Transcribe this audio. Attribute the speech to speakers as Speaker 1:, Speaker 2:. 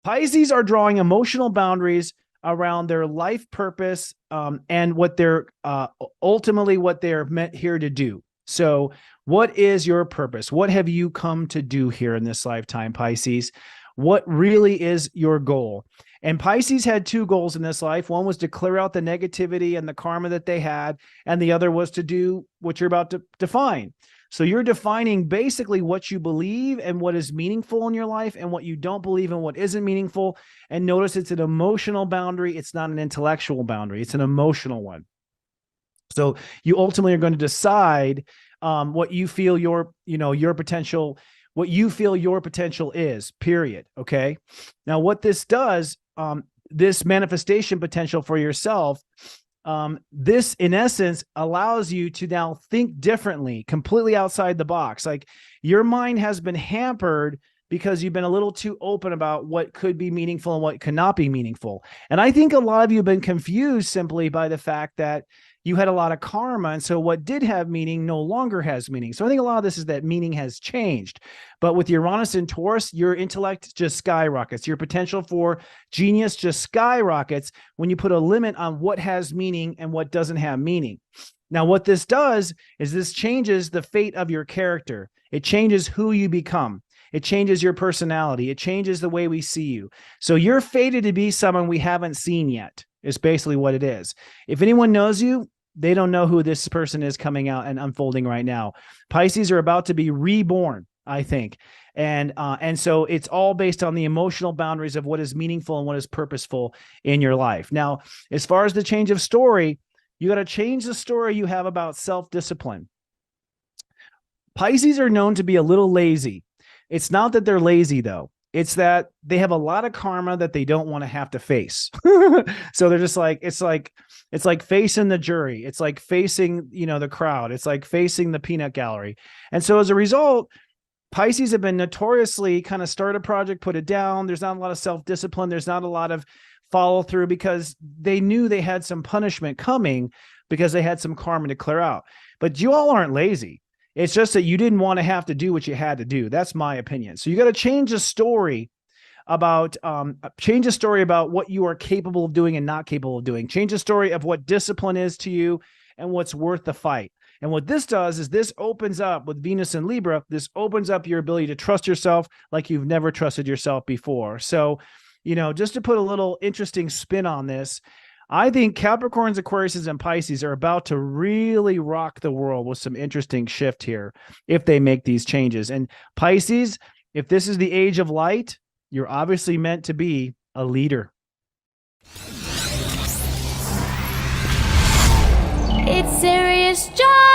Speaker 1: Pisces are drawing emotional boundaries around their life purpose, and what they're ultimately what they're meant here to do. So, what is your purpose? What have you come to do here in this lifetime, Pisces? What really is your goal? And Pisces had two goals in this life. One was to clear out the negativity and the karma that they had, and the other was to do what you're about to define. So you're defining basically what you believe and what is meaningful in your life and what you don't believe and what isn't meaningful. And notice it's an emotional boundary. It's not an intellectual boundary. It's an emotional one. So you ultimately are going to decide what you feel your potential, what you feel your potential is, period. Okay. Now, what this does, this manifestation potential for yourself, this in essence allows you to now think differently, completely outside the box. Like your mind has been hampered because you've been a little too open about what could be meaningful and what cannot be meaningful. And I think a lot of you have been confused simply by the fact that you had a lot of karma. And so what did have meaning no longer has meaning. So I think a lot of this is that meaning has changed. But with Uranus and Taurus, your intellect just skyrockets. Your potential for genius just skyrockets when you put a limit on what has meaning and what doesn't have meaning. Now, what this does is this changes the fate of your character. It changes who you become. It changes your personality. It changes the way we see you. So you're fated to be someone we haven't seen yet, is basically what it is. If anyone knows you, they don't know who this person is coming out and unfolding right now. Pisces are about to be reborn, I think. And so it's all based on the emotional boundaries of what is meaningful and what is purposeful in your life. Now, as far as the change of story, you got to change the story you have about self-discipline. Pisces are known to be a little lazy. It's not that they're lazy, though. It's that they have a lot of karma that they don't want to have to face. So they're just like, it's like facing the jury. It's like facing, the crowd. It's like facing the peanut gallery. And so as a result, Pisces have been notoriously kind of start a project, put it down. There's not a lot of self-discipline. There's not a lot of follow through because they knew they had some punishment coming because they had some karma to clear out. But you all aren't lazy. It's just that you didn't want to have to do what you had to do. That's my opinion. So you got to change the story about what you are capable of doing and not capable of doing. Change the story of what discipline is to you and what's worth the fight. And what this does is this opens up with Venus and Libra. This opens up your ability to trust yourself like you've never trusted yourself before. So, just to put a little interesting spin on this, I think Capricorns, Aquariuses, and Pisces are about to really rock the world with some interesting shift here if they make these changes. And Pisces, if this is the age of light, you're obviously meant to be a leader.
Speaker 2: It's serious job.